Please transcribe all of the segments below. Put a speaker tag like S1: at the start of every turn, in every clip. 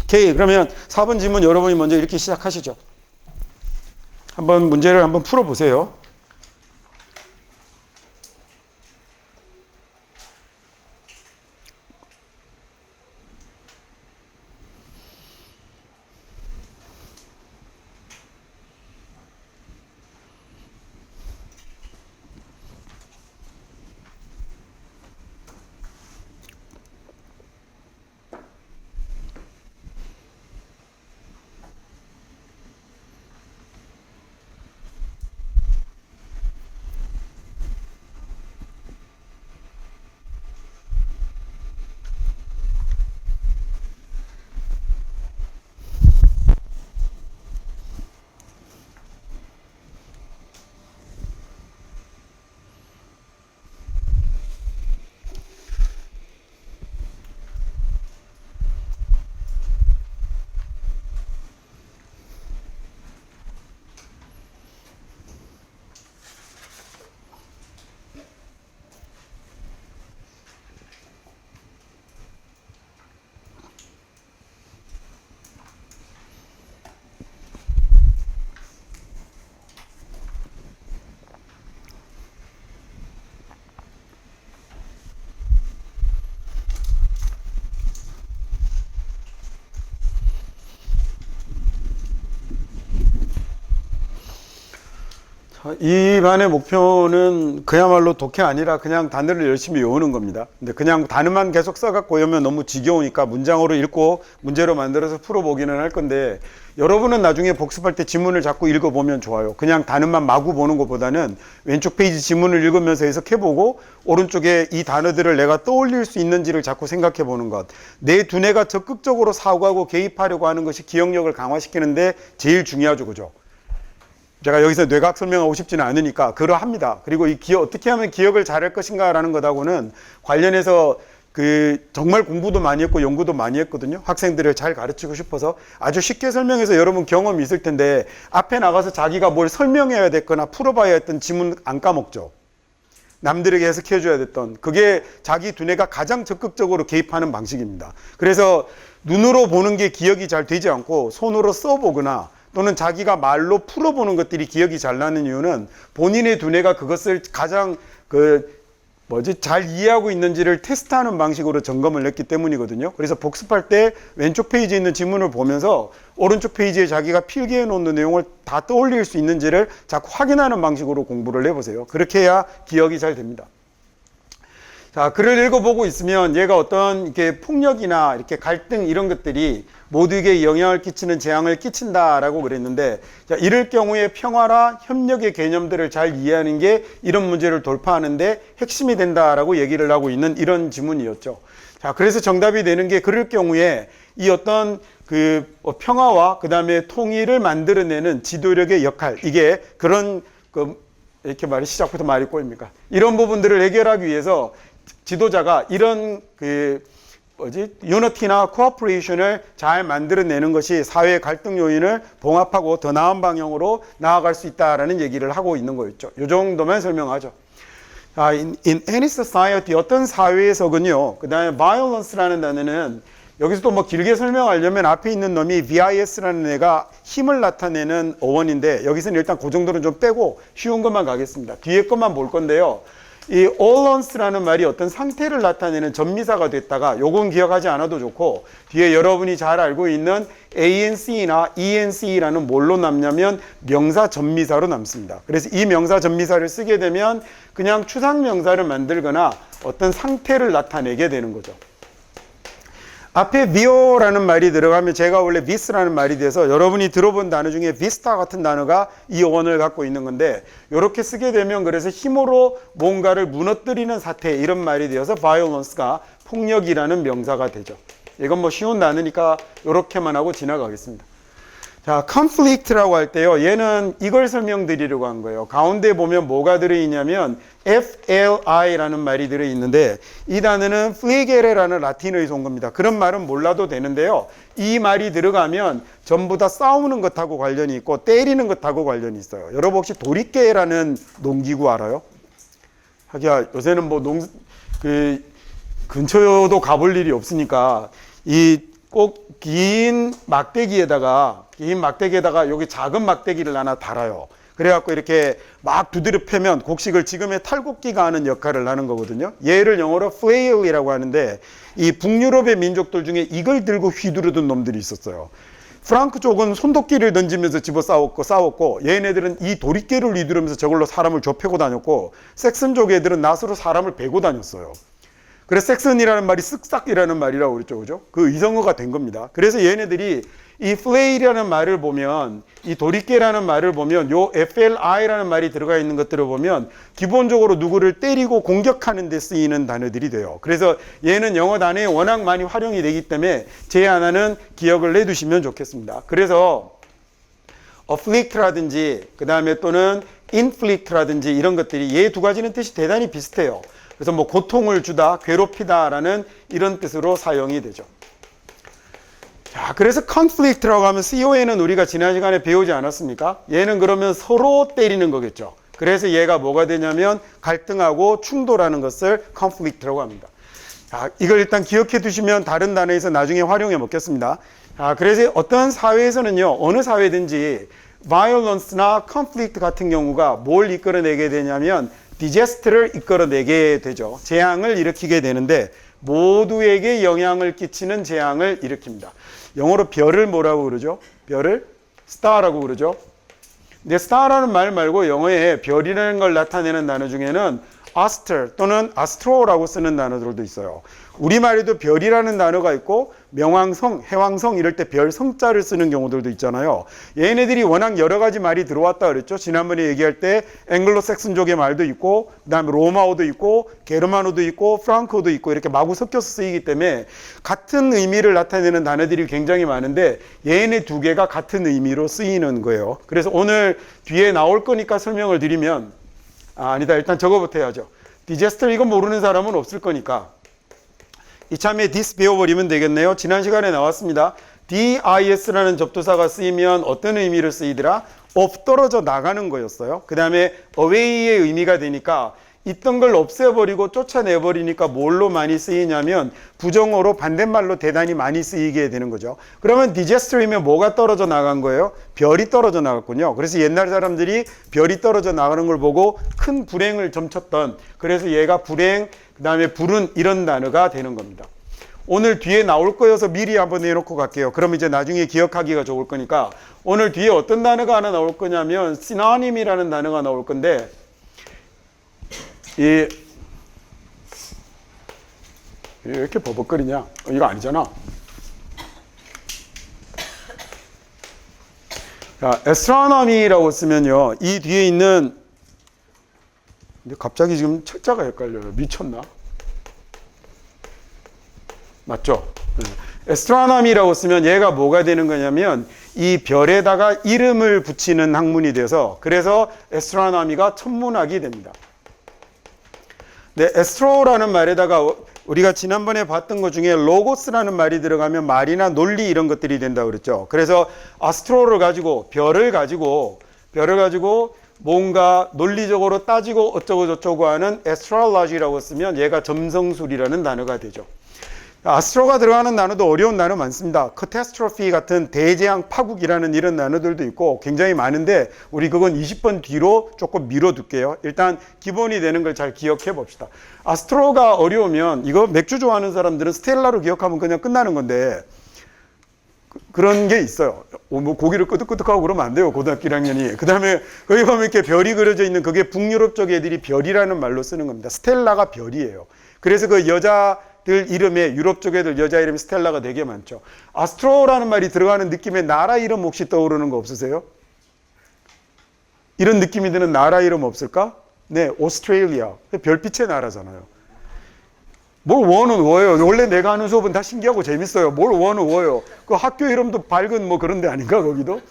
S1: 오케이. 그러면 4번 질문 여러분이 먼저 이렇게 시작하시죠. 한번 문제를 한번 풀어보세요. 이 반의 목표는 그야말로 독해 아니라 그냥 단어를 열심히 외우는 겁니다. 근데 그냥 단어만 계속 써갖고 외우면 너무 지겨우니까 문장으로 읽고 문제로 만들어서 풀어보기는 할 건데, 여러분은 나중에 복습할 때 지문을 자꾸 읽어보면 좋아요. 그냥 단어만 마구 보는 것보다는 왼쪽 페이지 지문을 읽으면서 해석해보고 오른쪽에 이 단어들을 내가 떠올릴 수 있는지를 자꾸 생각해보는 것. 내 두뇌가 적극적으로 사고하고 개입하려고 하는 것이 기억력을 강화시키는데 제일 중요하죠. 그죠? 제가 여기서 뇌과학 설명하고 싶지는 않으니까 그러합니다. 그리고 이 어떻게 하면 기억을 잘할 것인가라는 것하고는 관련해서 정말 공부도 많이 했고 연구도 많이 했거든요. 학생들을 잘 가르치고 싶어서 아주 쉽게 설명해서 여러분 경험이 있을 텐데, 앞에 나가서 자기가 뭘 설명해야 됐거나 풀어봐야 했던 지문 안 까먹죠. 남들에게 해석해 줘야 됐던, 그게 자기 두뇌가 가장 적극적으로 개입하는 방식입니다. 그래서 눈으로 보는 게 기억이 잘 되지 않고 손으로 써보거나 또는 자기가 말로 풀어보는 것들이 기억이 잘 나는 이유는 본인의 두뇌가 그것을 가장 잘 이해하고 있는지를 테스트하는 방식으로 점검을 했기 때문이거든요. 그래서 복습할 때 왼쪽 페이지에 있는 지문을 보면서 오른쪽 페이지에 자기가 필기해 놓는 내용을 다 떠올릴 수 있는지를 자꾸 확인하는 방식으로 공부를 해보세요. 그렇게 해야 기억이 잘 됩니다. 자, 글을 읽어보고 있으면 얘가 어떤 이렇게 폭력이나 이렇게 갈등 이런 것들이 모두에게 영향을 끼치는 재앙을 끼친다라고 그랬는데, 자, 이럴 경우에 평화라 협력의 개념들을 잘 이해하는 게 이런 문제를 돌파하는데 핵심이 된다라고 얘기를 하고 있는 이런 지문이었죠. 자, 그래서 정답이 되는 게, 그럴 경우에 이 어떤 평화와 그 다음에 통일을 만들어내는 지도력의 역할, 이게 그런 이렇게 말이 시작부터 말이 꼬입니까? 이런 부분들을 해결하기 위해서 지도자가 이런 유니티나 코어퍼레이션을 잘 만들어내는 것이 사회의 갈등 요인을 봉합하고 더 나은 방향으로 나아갈 수 있다라는 얘기를 하고 있는 거였죠. 이 정도만 설명하죠. in any society, 어떤 사회에서군요. 그 다음에 violence라는 단어는 여기서도 뭐 길게 설명하려면 앞에 있는 놈이 VIS라는 애가 힘을 나타내는 어원인데, 여기서는 일단 그 정도는 좀 빼고 쉬운 것만 가겠습니다. 뒤에 것만 볼 건데요. 이 alonce라는 말이 어떤 상태를 나타내는 전미사가 됐다가, 요건 기억하지 않아도 좋고, 뒤에 여러분이 잘 알고 있는 ANC나 ENC라는 뭘로 남냐면 명사 전미사로 남습니다. 그래서 이 명사 전미사를 쓰게 되면 그냥 추상명사를 만들거나 어떤 상태를 나타내게 되는 거죠. 앞에 view라는 말이 들어가면 제가 원래 vis라는 말이 돼서 여러분이 들어본 단어 중에 vista 같은 단어가 이 어원을 갖고 있는 건데, 이렇게 쓰게 되면 그래서 힘으로 뭔가를 무너뜨리는 사태, 이런 말이 되어서 violence가 폭력이라는 명사가 되죠. 이건 뭐 쉬운 단어니까 이렇게만 하고 지나가겠습니다. 자, conflict라고 할 때요, 얘는 이걸 설명드리려고 한 거예요. 가운데 보면 뭐가 들어있냐면 FLI라는 말이 들어있는데, 이 단어는 fligere라는 라틴어에서 온 겁니다. 그런 말은 몰라도 되는데요, 이 말이 들어가면 전부 다 싸우는 것하고 관련이 있고 때리는 것하고 관련이 있어요. 여러분 혹시 도리깨라는 농기구 알아요? 하기야 요새는 뭐 근처도 가볼 일이 없으니까 이 꼭 긴 막대기에다가 여기 작은 막대기를 하나 달아요. 그래갖고 이렇게 막 두드려 패면 곡식을 지금의 탈곡기가 하는 역할을 하는 거거든요. 얘를 영어로 flail이라고 하는데 이 북유럽의 민족들 중에 이걸 들고 휘두르던 놈들이 있었어요. 프랑크 쪽은 손도끼를 던지면서 집어 싸웠고 얘네들은 이 도리깨를 휘두르면서 저걸로 사람을 좁혀고 다녔고 섹슨 쪽 애들은 낫으로 사람을 베고 다녔어요. 그래서 섹슨이라는 말이 쓱싹이라는 말이라고 그랬죠. 그죠? 그 이성어가 된 겁니다. 그래서 얘네들이 이 flay이라는 말을 보면 이 도리깨라는 말을 보면 요 FLI라는 말이 들어가 있는 것들을 보면 기본적으로 누구를 때리고 공격하는 데 쓰이는 단어들이 돼요. 그래서 얘는 영어 단어에 워낙 많이 활용이 되기 때문에 제 하나는 기억을 내두시면 좋겠습니다. 그래서 afflict라든지 그 다음에 또는 inflict라든지 이런 것들이 얘 두 가지는 뜻이 대단히 비슷해요. 그래서 뭐 고통을 주다, 괴롭히다라는 이런 뜻으로 사용이 되죠. 자, 그래서 conflict라고 하면 CON은 우리가 지난 시간에 배우지 않았습니까? 얘는 그러면 서로 때리는 거겠죠. 그래서 얘가 뭐가 되냐면 갈등하고 충돌하는 것을 conflict라고 합니다. 자, 이걸 일단 기억해 두시면 다른 단어에서 나중에 활용해 먹겠습니다. 자, 그래서 어떤 사회에서는요, 어느 사회든지 violence나 conflict 같은 경우가 뭘 이끌어내게 되냐면 디제스트를 이끌어내게 되죠. 재앙을 일으키게 되는데 모두에게 영향을 끼치는 재앙을 일으킵니다. 영어로 별을 뭐라고 그러죠? 별을 star라고 그러죠. 근데 star라는 말 말고 영어에 별이라는 걸 나타내는 단어 중에는 aster 또는 astro라고 쓰는 단어들도 있어요. 우리말에도 별이라는 단어가 있고 명왕성, 해왕성 이럴 때 별 성자를 쓰는 경우들도 있잖아요. 얘네들이 워낙 여러 가지 말이 들어왔다 그랬죠. 지난번에 얘기할 때 앵글로색슨족의 말도 있고 그다음에 로마어도 있고 게르만어도 있고 프랑크어도 있고 이렇게 마구 섞여서 쓰이기 때문에 같은 의미를 나타내는 단어들이 굉장히 많은데 얘네 두 개가 같은 의미로 쓰이는 거예요. 그래서 오늘 뒤에 나올 거니까 설명을 드리면 아니다. 일단 저거부터 해야죠. 디제스터 이거 모르는 사람은 없을 거니까 이참에 this 배워버리면 되겠네요. 지난 시간에 나왔습니다. dis라는 접두사가 쓰이면 어떤 의미로 쓰이더라? off 떨어져 나가는 거였어요. 그 다음에 away의 의미가 되니까 있던 걸 없애버리고 쫓아내버리니까 뭘로 많이 쓰이냐면 부정어로 반대말로 대단히 많이 쓰이게 되는 거죠. 그러면 disaster이면 뭐가 떨어져 나간 거예요? 별이 떨어져 나갔군요. 그래서 옛날 사람들이 별이 떨어져 나가는 걸 보고 큰 불행을 점쳤던, 그래서 얘가 불행, 그 다음에 불운 이런 단어가 되는 겁니다. 오늘 뒤에 나올 거여서 미리 한번 내놓고 갈게요. 그럼 이제 나중에 기억하기가 좋을 거니까 오늘 뒤에 어떤 단어가 하나 나올 거냐면 synonym이라는 단어가 나올 건데 왜 이렇게 버벅거리냐? 이거 아니잖아. 자, astronomy라고 쓰면요. 이 뒤에 있는, 근데 갑자기 지금 철자가 헷갈려요. 미쳤나? 맞죠? astronomy라고 쓰면 얘가 뭐가 되는 거냐면 이 별에다가 이름을 붙이는 학문이 돼서 그래서 astronomy가 천문학이 됩니다. 네, 에스트로라는 말에다가 우리가 지난번에 봤던 것 중에 로고스라는 말이 들어가면 말이나 논리 이런 것들이 된다고 그랬죠. 그래서 아스트로를 가지고 별을 가지고 뭔가 논리적으로 따지고 어쩌고 저쩌고 하는 astrology라고 쓰면 얘가 점성술이라는 단어가 되죠. 아스트로가 들어가는 단어도 어려운 단어 많습니다. catastrophe 같은 대재앙 파국이라는 이런 단어들도 있고 굉장히 많은데 우리 그건 20번 뒤로 조금 미뤄둘게요. 일단 기본이 되는 걸 잘 기억해 봅시다. 아스트로가 어려우면 이거 맥주 좋아하는 사람들은 스텔라로 기억하면 그냥 끝나는 건데 그런 게 있어요. 뭐 고기를 끄덕끄덕하고 그러면 안 돼요. 고등학교 1학년이. 그 다음에 거기 보면 이렇게 별이 그려져 있는 그게 북유럽 쪽 애들이 별이라는 말로 쓰는 겁니다. 스텔라가 별이에요. 그래서 그 여자들 이름에 유럽 쪽 애들 여자 이름이 스텔라가 되게 많죠. 아스트로라는 말이 들어가는 느낌에 나라 이름 혹시 떠오르는 거 없으세요? 이런 느낌이 드는 나라 이름 없을까? 네, 오스트레일리아. 별빛의 나라잖아요. 뭘 원은 워예요. 원래 내가 하는 수업은 다 신기하고 재밌어요. 뭘 원은 워예요. 그 학교 이름도 밝은 뭐 그런 데 아닌가 거기도?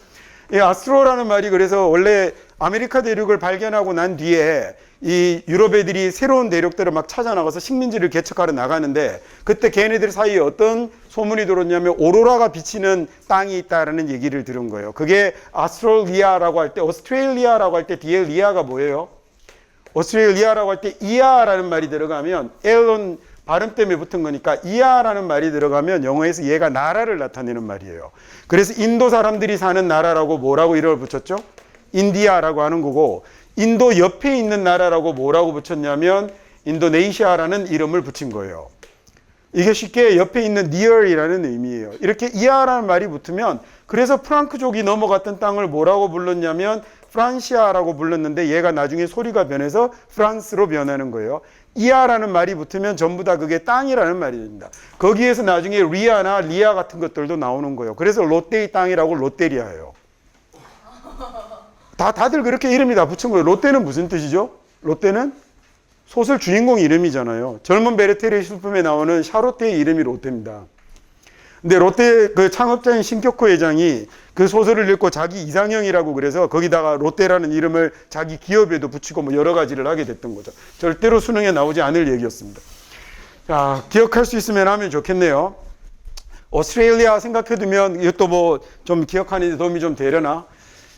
S1: 이 아스트로라는 말이 그래서 원래 아메리카 대륙을 발견하고 난 뒤에 이 유럽 애들이 새로운 대륙들을 막 찾아 나가서 식민지를 개척하러 나가는데 그때 걔네들 사이에 어떤 소문이 들었냐면 오로라가 비치는 땅이 있다라는 얘기를 들은 거예요. 그게 아스트로리아라고 할 때 오스트레일리아라고 할 때 뒤에 리아가 뭐예요? 오스트레일리아라고 할 때 이아라는 말이 들어가면 앨런 발음 때문에 붙은 거니까 이하라는 말이 들어가면 영어에서 얘가 나라를 나타내는 말이에요. 그래서 인도 사람들이 사는 나라라고 뭐라고 이름을 붙였죠? 인디아라고 하는 거고, 인도 옆에 있는 나라라고 뭐라고 붙였냐면 인도네시아라는 이름을 붙인 거예요. 이게 쉽게 옆에 있는 near이라는 의미예요. 이렇게 이하라는 말이 붙으면, 그래서 프랑크족이 넘어갔던 땅을 뭐라고 불렀냐면 프란시아라고 불렀는데 얘가 나중에 소리가 변해서 프랑스로 변하는 거예요. 이하라는 말이 붙으면 전부 다 그게 땅이라는 말이 됩니다. 거기에서 나중에 리아나 리아 같은 것들도 나오는 거예요. 그래서 롯데의 땅이라고 롯데리아예요. 다들 그렇게 이름이 다 붙인 거예요. 롯데는 무슨 뜻이죠? 롯데는 소설 주인공 이름이잖아요. 젊은 베르테르의 슬픔에 나오는 샤롯테의 이름이 롯데입니다. 근데 롯데 그 창업자인 신격호 회장이 그 소설을 읽고 자기 이상형이라고 그래서 거기다가 롯데라는 이름을 자기 기업에도 붙이고 뭐 여러 가지를 하게 됐던 거죠. 절대로 수능에 나오지 않을 얘기였습니다. 자, 기억할 수 있으면 하면 좋겠네요. 오스트레일리아 생각해두면 이것도 뭐 좀 기억하는 데 도움이 좀 되려나?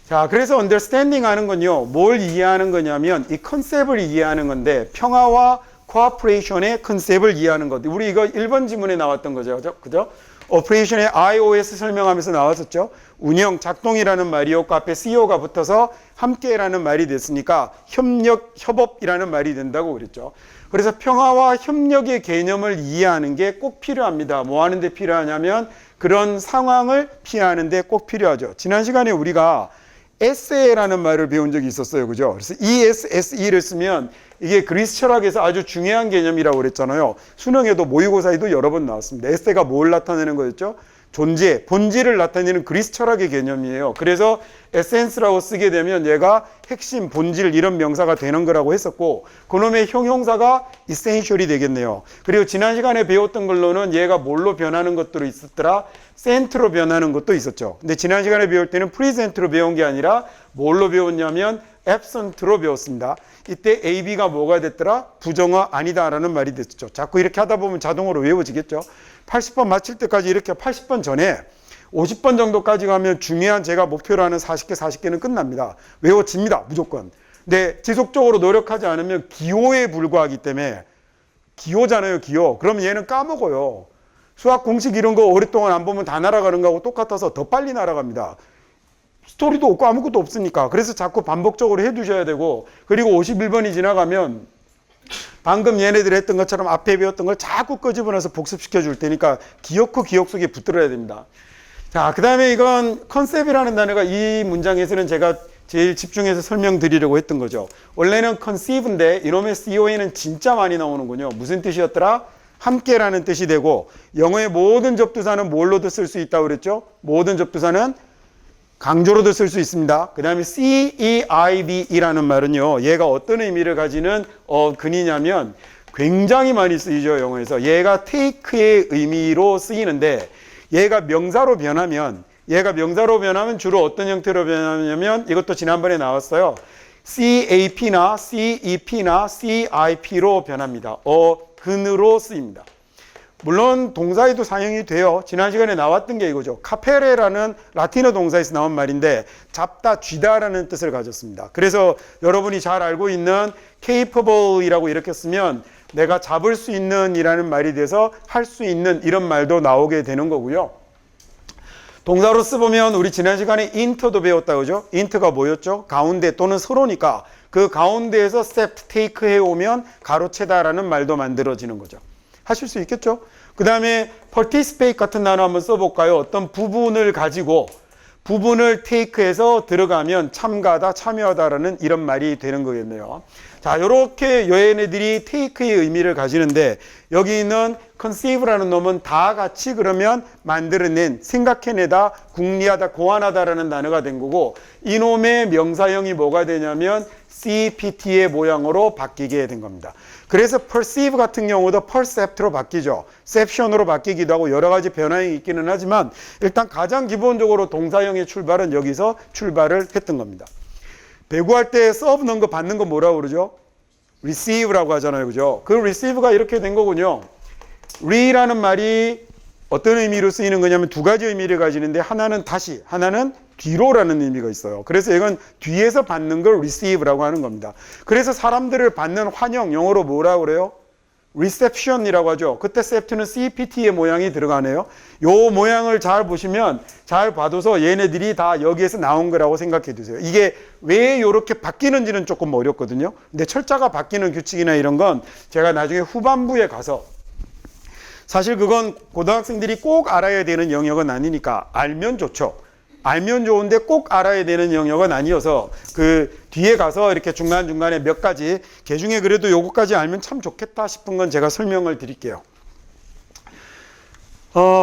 S1: 자, 그래서 understanding 하는 건요, 뭘 이해하는 거냐면 이 컨셉을 이해하는 건데, 평화와 cooperation의 컨셉을 이해하는 것. 우리 이거 1번 지문에 나왔던 거죠. 그죠? 오퍼레이션의 iOS 설명하면서 나왔었죠. 운영, 작동이라는 말이었고 앞에 CEO가 붙어서 함께라는 말이 됐으니까 협력, 협업이라는 말이 된다고 그랬죠. 그래서 평화와 협력의 개념을 이해하는 게 꼭 필요합니다. 뭐 하는데 필요하냐면 그런 상황을 피하는 데 꼭 필요하죠. 지난 시간에 우리가 에세라는 말을 배운 적이 있었어요. 그죠? 그래서 ESSE를 쓰면 이게 그리스 철학에서 아주 중요한 개념이라고 그랬잖아요. 수능에도 모의고사에도 여러 번 나왔습니다. 에세가 뭘 나타내는 거였죠? 존재, 본질을 나타내는 그리스 철학의 개념이에요. 그래서 에센스라고 쓰게 되면 얘가 핵심, 본질 이런 명사가 되는 거라고 했었고, 그놈의 형용사가 essential이 되겠네요. 그리고 지난 시간에 배웠던 걸로는 얘가 뭘로 변하는 것들이 있었더라? cent로 변하는 것도 있었죠. 근데 지난 시간에 배울 때는 present로 배운 게 아니라 뭘로 배웠냐면 absent로 배웠습니다. 이때 AB가 뭐가 됐더라? 부정어 아니다라는 말이 됐죠. 자꾸 이렇게 하다 보면 자동으로 외워지겠죠. 80번 마칠 때까지 이렇게 80번 전에 50번 정도까지 가면 중요한 제가 목표로 하는 40개는 끝납니다. 외워집니다. 무조건. 근데 지속적으로 노력하지 않으면 기호에 불과하기 때문에, 기호잖아요. 기호. 그럼 얘는 까먹어요. 수학 공식 이런 거 오랫동안 안 보면 다 날아가는 거하고 똑같아서 더 빨리 날아갑니다. 스토리도 없고 아무것도 없으니까. 그래서 자꾸 반복적으로 해두셔야 되고, 그리고 51번이 지나가면 방금 얘네들이 했던 것처럼 앞에 배웠던 걸 자꾸 끄집어내서 복습시켜 줄 테니까 기억 후 기억 속에 붙들어야 됩니다. 자, 그 다음에 이건 컨셉이라는 단어가 이 문장에서는 제가 제일 집중해서 설명드리려고 했던 거죠. 원래는 conceive인데 이놈의 COA는 진짜 많이 나오는군요. 무슨 뜻이었더라? 함께라는 뜻이 되고, 영어의 모든 접두사는 뭘로도 쓸 수 있다고 그랬죠? 모든 접두사는 강조로도 쓸 수 있습니다. 그 다음에 CEIVE라는 말은요, 얘가 어떤 의미를 가지는 근이냐면 굉장히 많이 쓰이죠, 영어에서. 얘가 take의 의미로 쓰이는데, 얘가 명사로 변하면 주로 어떤 형태로 변하냐면, 이것도 지난번에 나왔어요. CAP나 CEP나 CIP로 변합니다. 근으로 쓰입니다. 물론 동사에도 사용이 돼요. 지난 시간에 나왔던 게 이거죠. 카페레라는 라틴어 동사에서 나온 말인데 잡다, 쥐다라는 뜻을 가졌습니다. 그래서 여러분이 잘 알고 있는 capable이라고 이렇게 쓰면 내가 잡을 수 있는 이라는 말이 돼서 할 수 있는 이런 말도 나오게 되는 거고요. 동사로 써보면 우리 지난 시간에 int도 배웠다 그죠? int가 뭐였죠? 가운데 또는 서로니까 그 가운데에서 accept, take 해오면 가로채다라는 말도 만들어지는 거죠. 하실 수 있겠죠? 그 다음에 participate 같은 단어 한번 써볼까요? 어떤 부분을 가지고 부분을 take해서 들어가면 참가하다, 참여하다라는 이런 말이 되는 거겠네요. 자, 요렇게 얘네들이 take의 의미를 가지는데 여기 있는 conceive라는 놈은 다 같이 그러면 만들어낸, 생각해내다, 궁리하다, 고안하다라는 단어가 된 거고, 이놈의 명사형이 뭐가 되냐면 CPT의 모양으로 바뀌게 된 겁니다. 그래서 perceive 같은 경우도 percept로 바뀌죠. ception으로 바뀌기도 하고 여러 가지 변화가 있기는 하지만 일단 가장 기본적으로 동사형의 출발은 여기서 출발을 했던 겁니다. 배구할 때 서브 넣은 거 받는 거 뭐라고 그러죠? receive라고 하잖아요. 그죠? 그 receive가 이렇게 된 거군요. re라는 말이 어떤 의미로 쓰이는 거냐면 두 가지 의미를 가지는데 하나는 다시, 하나는 뒤로라는 의미가 있어요. 그래서 이건 뒤에서 받는 걸 receive라고 하는 겁니다. 그래서 사람들을 받는 환영, 영어로 뭐라고 그래요? reception이라고 하죠. 그때 sept는 CPT의 모양이 들어가네요. 요 모양을 잘 보시면 잘 봐둬서 얘네들이 다 여기에서 나온 거라고 생각해 두세요. 이게 왜 이렇게 바뀌는지는 조금 어렵거든요. 근데 철자가 바뀌는 규칙이나 이런 건 제가 나중에 후반부에 가서 사실 그건 고등학생들이 꼭 알아야 되는 영역은 아니니까 알면 좋죠. 알면 좋은데 꼭 알아야 되는 영역은 아니어서 그 뒤에 가서 이렇게 중간중간에 몇 가지 그 중에 그래도 요거까지 알면 참 좋겠다 싶은 건 제가 설명을 드릴게요.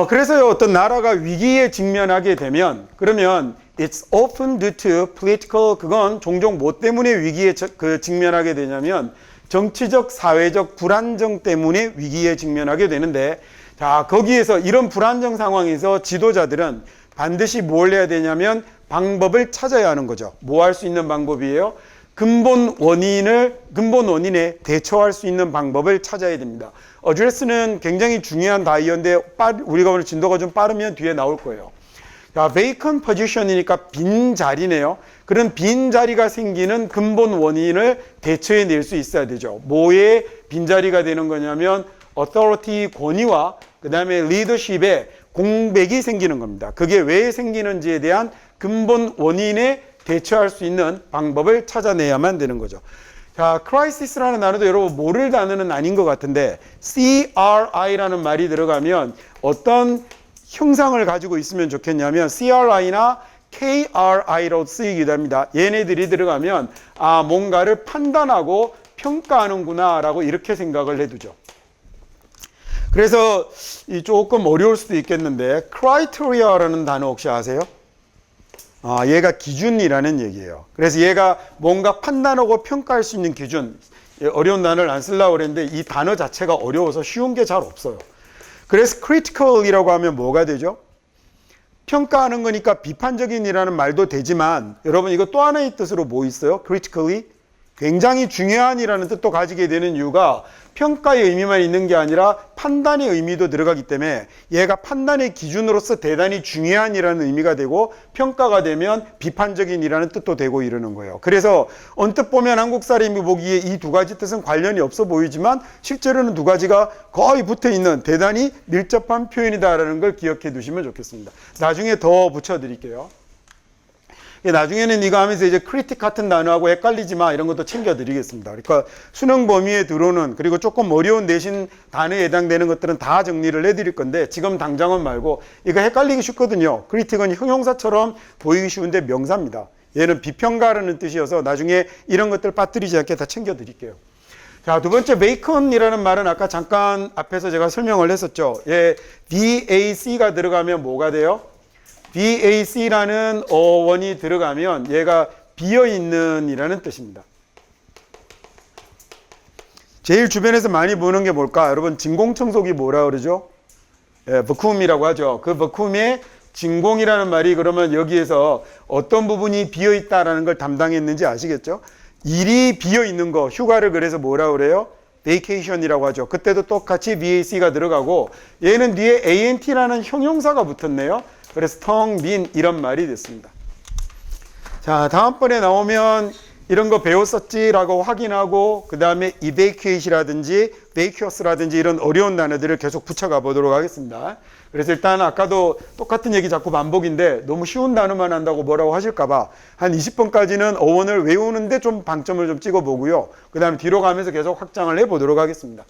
S1: 그래서요, 어떤 나라가 위기에 직면하게 되면 그러면 it's often due to political, 그건 종종 뭐 때문에 위기에 직면하게 되냐면 정치적, 사회적 불안정 때문에 위기에 직면하게 되는데, 자, 거기에서 이런 불안정 상황에서 지도자들은 반드시 뭘 해야 되냐면 방법을 찾아야 하는 거죠. 뭐 할 수 있는 방법이에요? 근본 원인에 대처할 수 있는 방법을 찾아야 됩니다. 어드레스는 굉장히 중요한 단어인데 우리가 오늘 진도가 좀 빠르면 뒤에 나올 거예요. 자, vacant position이니까 빈 자리네요. 그런 빈 자리가 생기는 근본 원인을 대처해 낼 수 있어야 되죠. 뭐에 빈자리가 되는 거냐면 authority, 권위와 그 다음에 leadership에 공백이 생기는 겁니다. 그게 왜 생기는지에 대한 근본 원인에 대처할 수 있는 방법을 찾아내야만 되는 거죠. 자, crisis라는 단어도 여러분 모를 단어는 아닌 것 같은데 CRI라는 말이 들어가면 어떤 형상을 가지고 있으면 좋겠냐면 CRI나 KRI로 쓰이기도 합니다. 얘네들이 들어가면 뭔가를 판단하고 평가하는구나 라고 이렇게 생각을 해두죠. 그래서 조금 어려울 수도 있겠는데 criteria라는 단어 혹시 아세요? 얘가 기준이라는 얘기예요. 그래서 얘가 뭔가 판단하고 평가할 수 있는 기준, 어려운 단어를 안 쓰려고 그랬는데 이 단어 자체가 어려워서 쉬운 게 잘 없어요. 그래서 critical이라고 하면 뭐가 되죠? 평가하는 거니까 비판적인이라는 말도 되지만 여러분 이거 또 하나의 뜻으로 뭐 있어요? critically? 굉장히 중요한이라는 뜻도 가지게 되는 이유가 평가의 의미만 있는 게 아니라 판단의 의미도 들어가기 때문에 얘가 판단의 기준으로서 대단히 중요한이라는 의미가 되고 평가가 되면 비판적인이라는 뜻도 되고 이러는 거예요. 그래서 언뜻 보면 한국 사람이 보기에 이 두 가지 뜻은 관련이 없어 보이지만 실제로는 두 가지가 거의 붙어 있는 대단히 밀접한 표현이다라는 걸 기억해 두시면 좋겠습니다. 나중에 더 붙여드릴게요. 나중에는 이거 하면서 이제 크리틱 같은 단어하고 헷갈리지 마 이런 것도 챙겨드리겠습니다. 그러니까 수능 범위에 들어오는 그리고 조금 어려운 내신 단어에 해당되는 것들은 다 정리를 해드릴 건데 지금 당장은 말고 이거 헷갈리기 쉽거든요. 크리틱은 형용사처럼 보이기 쉬운데 명사입니다. 얘는 비평가라는 뜻이어서 나중에 이런 것들 빠뜨리지 않게 다 챙겨드릴게요. 자, 두 번째 vacant이라는 말은 아까 잠깐 앞에서 제가 설명을 했었죠. VAC가 들어가면 뭐가 돼요? VAC라는 어원이 들어가면 얘가 비어있는 이라는 뜻입니다. 제일 주변에서 많이 보는 게 뭘까? 여러분 진공청소기 뭐라 그러죠? 버큐움이라고 하죠. 그 버큐움에 진공이라는 말이 그러면 여기에서 어떤 부분이 비어있다라는 걸 담당했는지 아시겠죠? 일이 비어있는 거, 휴가를 그래서 뭐라 그래요? vacation이라고 하죠. 그때도 똑같이 VAC가 들어가고 얘는 뒤에 ANT라는 형용사가 붙었네요. 그래서 텅 빈 이런 말이 됐습니다. 자, 다음번에 나오면 이런 거 배웠었지라고 확인하고 그 다음에 evacuate이라든지 vacuous라든지 이런 어려운 단어들을 계속 붙여가 보도록 하겠습니다. 그래서 일단 아까도 똑같은 얘기 자꾸 반복인데 너무 쉬운 단어만 한다고 뭐라고 하실까봐 한 20번까지는 어원을 외우는데 좀 방점을 좀 찍어보고요. 그 다음에 뒤로 가면서 계속 확장을 해보도록 하겠습니다.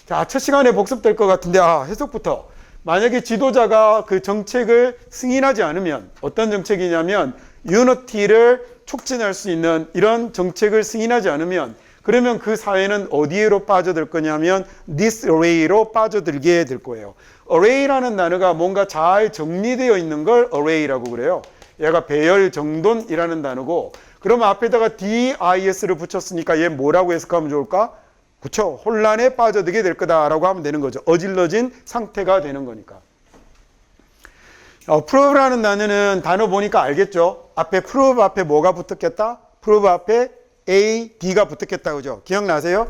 S1: 자, 첫 시간에 복습될 것 같은데 해석부터. 만약에 지도자가 그 정책을 승인하지 않으면 어떤 정책이냐면 유니티를 촉진할 수 있는 이런 정책을 승인하지 않으면 그러면 그 사회는 어디로 빠져들 거냐면 disarray로 빠져들게 될 거예요. array라는 단어가 뭔가 잘 정리되어 있는 걸 array라고 그래요. 얘가 배열정돈이라는 단어고 그러면 앞에다가 dis를 붙였으니까 얘 뭐라고 해석하면 좋을까? 그렇죠. 혼란에 빠져들게 될 거다라고 하면 되는 거죠. 어질러진 상태가 되는 거니까. prove라는 단어는 단어 보니까 알겠죠. 앞에 prove 앞에 뭐가 붙었겠다? prove 앞에 AD가 붙었겠다. 그죠? 기억나세요?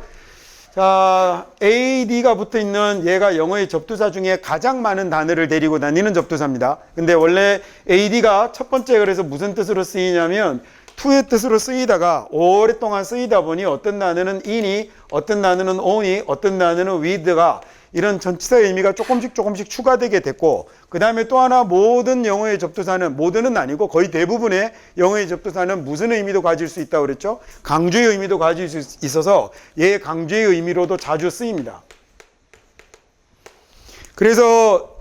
S1: 자, AD가 붙어 있는 얘가 영어의 접두사 중에 가장 많은 단어를 데리고 다니는 접두사입니다. 근데 원래 AD가 첫 번째 그래서 무슨 뜻으로 쓰이냐면 to의 뜻으로 쓰이다가 오랫동안 쓰이다 보니 어떤 단어는 in이, 어떤 단어는 on이, 어떤 단어는 with가 이런 전치사의 의미가 조금씩 추가되게 됐고, 그 다음에 또 하나 모든 영어의 접두사는, 모든은 아니고 거의 대부분의 영어의 접두사는 무슨 의미도 가질 수 있다고 그랬죠? 강조의 의미도 가질 수 있어서 얘 강조의 의미로도 자주 쓰입니다. 그래서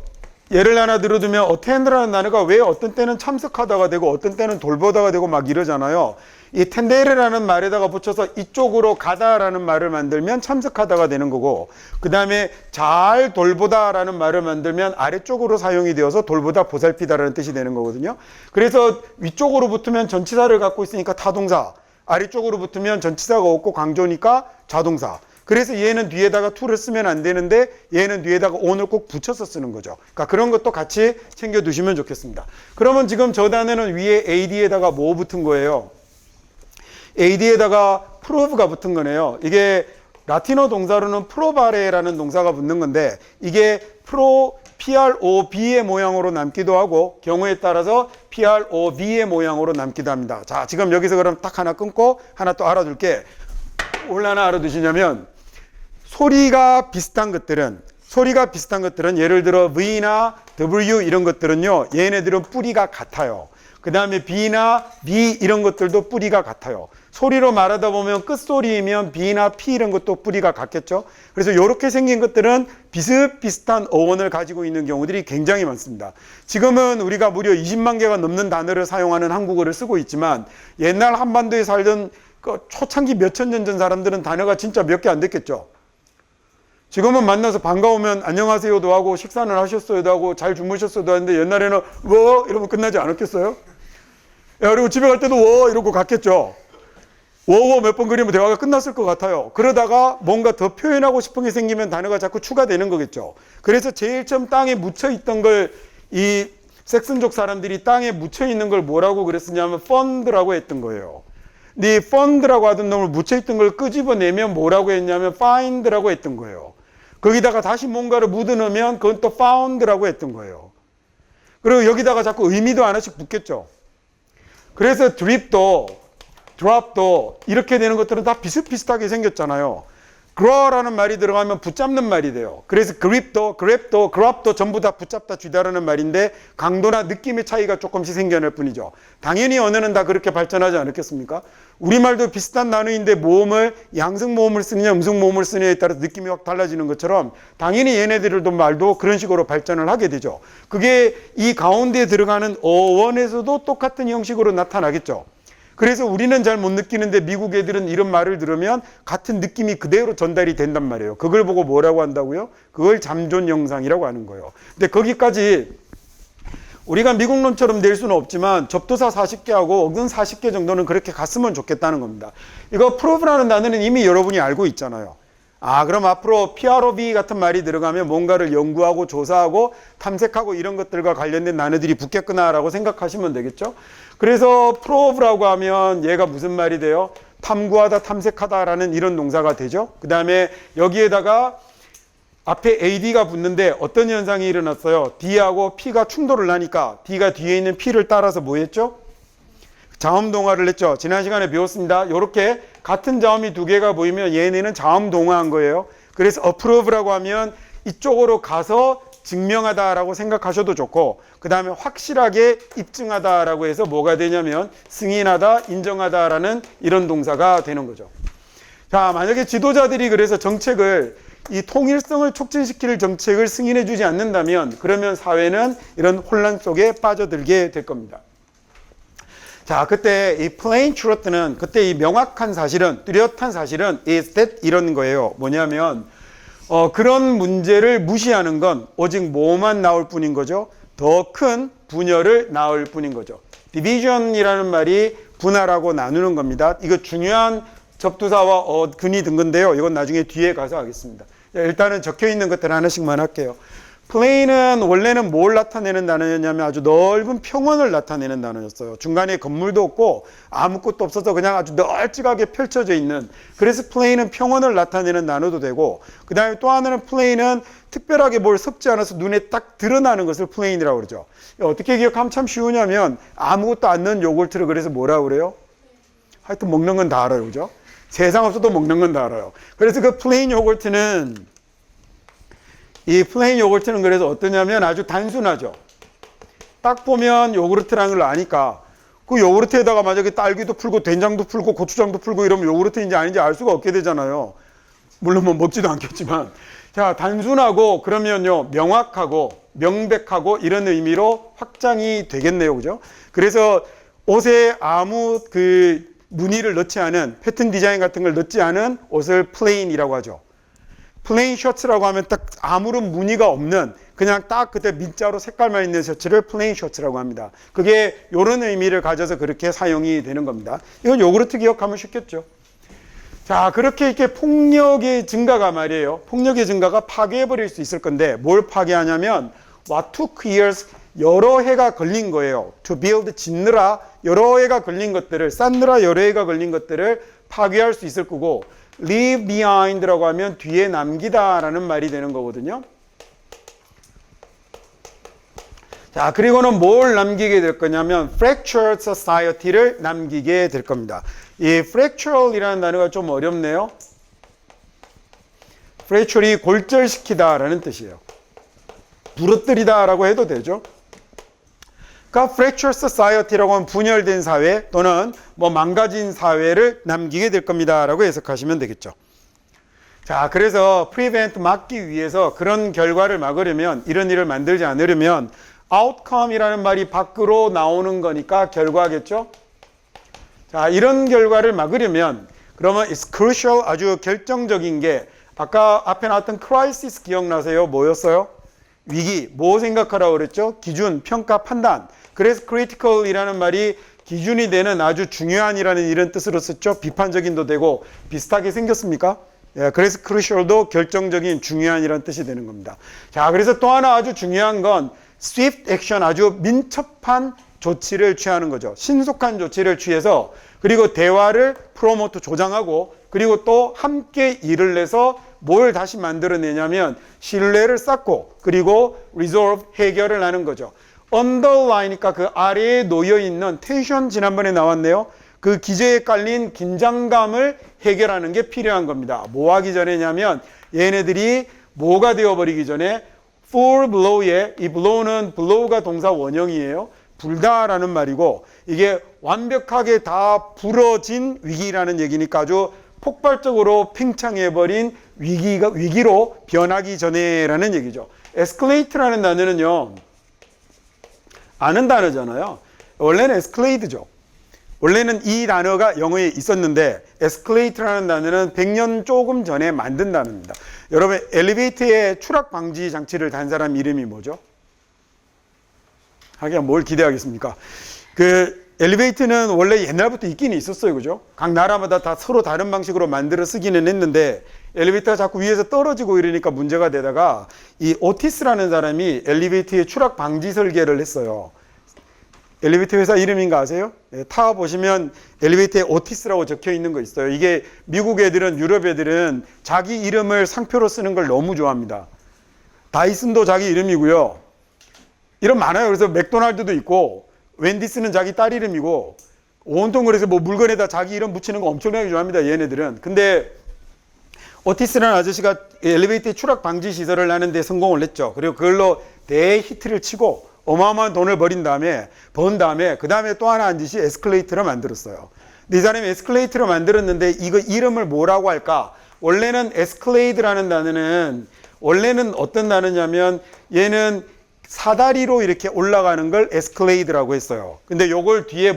S1: 예를 하나 들어두면 attend라는 단어가 왜 어떤 때는 참석하다가 되고 어떤 때는 돌보다가 되고 막 이러잖아요. 이 tendere라는 말에다가 붙여서 이쪽으로 가다라는 말을 만들면 참석하다가 되는 거고, 그 다음에 잘 돌보다라는 말을 만들면 아래쪽으로 사용이 되어서 돌보다 보살피다라는 뜻이 되는 거거든요. 그래서 위쪽으로 붙으면 전치사를 갖고 있으니까 타동사, 아래쪽으로 붙으면 전치사가 없고 강조니까 자동사. 그래서 얘는 뒤에다가 to를 쓰면 안 되는데 얘는 뒤에다가 on을 꼭 붙여서 쓰는 거죠. 그러니까 그런 것도 같이 챙겨 두시면 좋겠습니다. 그러면 지금 저 단어는 위에 ad에다가 뭐 붙은 거예요? ad에다가 prove가 붙은 거네요. 이게 라틴어 동사로는 provare라는 동사가 붙는 건데, 이게 PROV의 모양으로 남기도 하고 경우에 따라서 PROV의 모양으로 남기도 합니다. 자, 지금 여기서 그럼 딱 하나 끊고 하나 또 알아둘게. 뭘 하나 알아두시냐면, 소리가 비슷한 것들은 예를 들어 V나 W 이런 것들은요, 얘네들은 뿌리가 같아요. 그 다음에 B나 B 이런 것들도 뿌리가 같아요. 소리로 말하다 보면 끝소리이면 B나 P 이런 것도 뿌리가 같겠죠. 그래서 이렇게 생긴 것들은 비슷비슷한 어원을 가지고 있는 경우들이 굉장히 많습니다. 지금은 우리가 무려 20만 개가 넘는 단어를 사용하는 한국어를 쓰고 있지만, 옛날 한반도에 살던 그 초창기 몇천 년 전 사람들은 단어가 진짜 몇 개 안 됐겠죠. 지금은 만나서 반가우면 안녕하세요도 하고 식사는 하셨어요도 하고 잘 주무셨어요도 하는데, 옛날에는 워 이러면 끝나지 않았겠어요? 야, 그리고 집에 갈 때도 워 이러고 갔겠죠. 워워 몇 번 그리면 대화가 끝났을 것 같아요. 그러다가 뭔가 더 표현하고 싶은 게 생기면 단어가 자꾸 추가되는 거겠죠. 그래서 제일 처음 땅에 묻혀 있던 걸 이 섹슨족 사람들이 땅에 묻혀 있는 걸 뭐라고 그랬었냐면 fund라고 했던 거예요. 근데 이 fund라고 하던 놈을 묻혀 있던 걸 끄집어내면 뭐라고 했냐면 find라고 했던 거예요. 거기다가 다시 뭔가를 묻어넣으면 그건 또 found라고 했던 거예요. 그리고 여기다가 자꾸 의미도 하나씩 붙겠죠. 그래서 drip도 drop도 이렇게 되는 것들은 다 비슷비슷하게 생겼잖아요. grow라는 말이 들어가면 붙잡는 말이 돼요. 그래서 grip도, grab도, grop도 전부 다 붙잡다 쥐다라는 말인데, 강도나 느낌의 차이가 조금씩 생겨날 뿐이죠. 당연히 언어는 다 그렇게 발전하지 않았겠습니까? 우리말도 비슷한 단어인데 모음을 양성 모음을 쓰느냐 음성 모음을 쓰느냐에 따라서 느낌이 확 달라지는 것처럼, 당연히 얘네들도 말도 그런 식으로 발전을 하게 되죠. 그게 이 가운데 들어가는 어원에서도 똑같은 형식으로 나타나겠죠. 그래서 우리는 잘 못 느끼는데 미국 애들은 이런 말을 들으면 같은 느낌이 그대로 전달이 된단 말이에요. 그걸 보고 뭐라고 한다고요? 그걸 잠존 영상이라고 하는 거예요. 근데 거기까지 우리가 미국 놈처럼 낼 수는 없지만 접두사 40개하고 어근 40개 정도는 그렇게 갔으면 좋겠다는 겁니다. 이거 prove라는 단어는 이미 여러분이 알고 있잖아요. 아, 그럼 앞으로 PROV 같은 말이 들어가면 뭔가를 연구하고 조사하고 탐색하고 이런 것들과 관련된 단어들이 붙겠구나라고 생각하시면 되겠죠. 그래서 prove라고 하면 얘가 무슨 말이 돼요? 탐구하다, 탐색하다라는 이런 동사가 되죠. 그 다음에 여기에다가 앞에 AD가 붙는데 어떤 현상이 일어났어요? D하고 P가 충돌을 하니까 D가 뒤에 있는 P를 따라서 뭐 했죠? 자음 동화를 했죠. 지난 시간에 배웠습니다. 이렇게 같은 자음이 두 개가 보이면 얘네는 자음 동화한 거예요. 그래서 approve라고 하면 이쪽으로 가서 증명하다라고 생각하셔도 좋고, 그 다음에 확실하게 입증하다라고 해서 뭐가 되냐면 승인하다, 인정하다라는 이런 동사가 되는 거죠. 자, 만약에 지도자들이 그래서 정책을, 이 통일성을 촉진시킬 정책을 승인해 주지 않는다면, 그러면 사회는 이런 혼란 속에 빠져들게 될 겁니다. 자, 그때 이 plain truth는, 그때 이 명확한 사실은, 뚜렷한 사실은 is that 이런 거예요. 뭐냐면 그런 문제를 무시하는 건 오직 뭐만 나올 뿐인 거죠? 더 큰 분열을 낳을 뿐인 거죠. division이라는 말이 분할하고 나누는 겁니다. 이거 중요한 접두사와 근이 든 건데요. 이건 나중에 뒤에 가서 하겠습니다. 일단은 적혀 있는 것들 하나씩만 할게요. plain은 원래는 뭘 나타내는 단어였냐면 아주 넓은 평원을 나타내는 단어였어요. 중간에 건물도 없고 아무것도 없어서 그냥 아주 널찍하게 펼쳐져 있는, 그래서 plain은 평원을 나타내는 단어도 되고, 그 다음에 또 하나는 plain은 특별하게 뭘 섞지 않아서 눈에 딱 드러나는 것을 plain이라고 그러죠. 어떻게 기억하면 참 쉬우냐면 아무것도 안 넣은 요구르트를 그래서 뭐라고 그래요? 하여튼 먹는 건 다 알아요. 그죠? 세상 없어도 먹는 건 다 알아요. 그래서 그 플레인 요거트는 그래서 어떠냐면 아주 단순하죠. 딱 보면 요구르트라는 걸 아니까 그 요구르트에다가 만약에 딸기도 풀고 된장도 풀고 고추장도 풀고 이러면 요구르트인지 아닌지 알 수가 없게 되잖아요. 물론 뭐 먹지도 않겠지만. 자, 단순하고 그러면요 명확하고 명백하고 이런 의미로 확장이 되겠네요. 그죠? 그래서 옷에 아무 그 무늬를 넣지 않은 패턴 디자인 같은 걸 넣지 않은 옷을 플레인이라고 하죠. 플레인 셔츠라고 하면 딱 아무런 무늬가 없는 그냥 딱 그때 민자로 색깔만 있는 셔츠를 플레인 셔츠라고 합니다. 그게 이런 의미를 가져서 그렇게 사용이 되는 겁니다. 이건 요구르트 기억하면 쉽겠죠. 자, 그렇게 이렇게 폭력의 증가가 말이에요. 폭력의 증가가 파괴해버릴 수 있을 건데 뭘 파괴하냐면 what took years 여러 해가 걸린 거예요. to build 짓느라 여러 해가 걸린 것들을 쌓느라 여러 해가 걸린 것들을 파괴할 수 있을 거고 leave behind라고 하면 뒤에 남기다라는 말이 되는 거거든요. 자, 그리고는 뭘 남기게 될 거냐면 fractured society를 남기게 될 겁니다. 이 fractural이라는 단어가 좀 어렵네요. fractural이 골절시키다라는 뜻이에요. 부러뜨리다라고 해도 되죠. 그러니까 fractured society라고 하면 분열된 사회 또는 뭐 망가진 사회를 남기게 될 겁니다라고 해석하시면 되겠죠. 자, 그래서 prevent 막기 위해서 그런 결과를 막으려면 이런 일을 만들지 않으려면 outcome이라는 말이 밖으로 나오는 거니까 결과겠죠. 자, 이런 결과를 막으려면 그러면 it's crucial 아주 결정적인 게 아까 앞에 나왔던 crisis 기억나세요? 뭐였어요? 위기, 뭐 생각하라고 그랬죠? 기준, 평가, 판단. 그래서 critical이라는 말이 기준이 되는 아주 중요한이라는 이런 뜻으로 썼죠. 비판적인도 되고 비슷하게 생겼습니까? 예, 그래서 crucial도 결정적인 중요한이라는 뜻이 되는 겁니다. 자, 그래서 또 하나 아주 중요한 건 swift action 아주 민첩한 조치를 취하는 거죠. 신속한 조치를 취해서 그리고 대화를 프로모트 조장하고 그리고 또 함께 일을 내서 뭘 다시 만들어내냐면 신뢰를 쌓고 그리고 resolve 해결을 하는 거죠. underline이니까 그 아래에 놓여있는 텐션 지난번에 나왔네요. 그 기저에 깔린 긴장감을 해결하는 게 필요한 겁니다. 뭐 하기 전에냐면 얘네들이 뭐가 되어버리기 전에 full blow에 이 blow는 blow가 동사 원형이에요. 불다라는 말이고 이게 완벽하게 다 부러진 위기라는 얘기니까 아주 폭발적으로 팽창해버린 위기로 변하기 전에라는 얘기죠. escalate라는 단어는요. 아는 단어잖아요. 원래는 escalade죠. 원래는 이 단어가 영어에 있었는데 escalate라는 단어는 100년 조금 전에 만든 단어입니다. 여러분 엘리베이터의 추락 방지 장치를 단 사람 이름이 뭐죠? 하긴 뭘 기대하겠습니까? 그 엘리베이터는 원래 옛날부터 있기는 있었어요. 그죠? 각 나라마다 다 서로 다른 방식으로 만들어 쓰기는 했는데 엘리베이터가 자꾸 위에서 떨어지고 이러니까 문제가 되다가 이 오티스라는 사람이 엘리베이터의 추락 방지 설계를 했어요. 엘리베이터 회사 이름인가 아세요? 네, 타보시면 엘리베이터에 오티스라고 적혀 있는 거 있어요. 이게 미국 애들은 유럽 애들은 자기 이름을 상표로 쓰는 걸 너무 좋아합니다. 다이슨도 자기 이름이고요. 이름 많아요. 그래서 맥도날드도 있고 웬디스는 자기 딸 이름이고 온통 그래서 뭐 물건에다 자기 이름 붙이는 거 엄청나게 좋아합니다. 얘네들은. 근데 오티스라는 아저씨가 엘리베이터 추락 방지 시설을 하는데 성공을 했죠. 그리고 그걸로 대히트를 치고 어마어마한 돈을 번 다음에 그 다음에 또 하나 한 짓이 에스컬레이터를 만들었어요. 근데 이 사람이 에스컬레이터를 만들었는데 이거 이름을 뭐라고 할까? 원래는 에스컬레이드라는 단어는 원래는 어떤 단어냐면 얘는 사다리로 이렇게 올라가는 걸 에스컬레이드라고 했어요. 근데 요걸 뒤에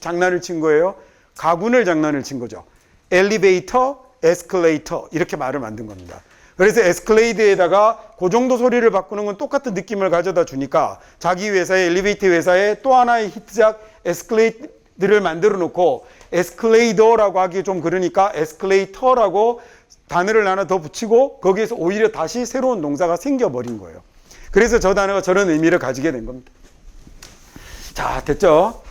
S1: 장난을 친 거예요? 가군을 장난을 친 거죠. 엘리베이터, 에스컬레이터 이렇게 말을 만든 겁니다. 그래서 에스컬레이드에다가 그 정도 소리를 바꾸는 건 똑같은 느낌을 가져다 주니까 자기 회사의 엘리베이터 회사에 또 하나의 히트작 에스컬레이드를 만들어 놓고 에스컬레이더라고 하기 좀 그러니까 에스컬레이터라고 단어를 하나 더 붙이고 거기에서 오히려 다시 새로운 동사가 생겨버린 거예요. 그래서 저 단어가 저런 의미를 가지게 된 겁니다. 자, 됐죠?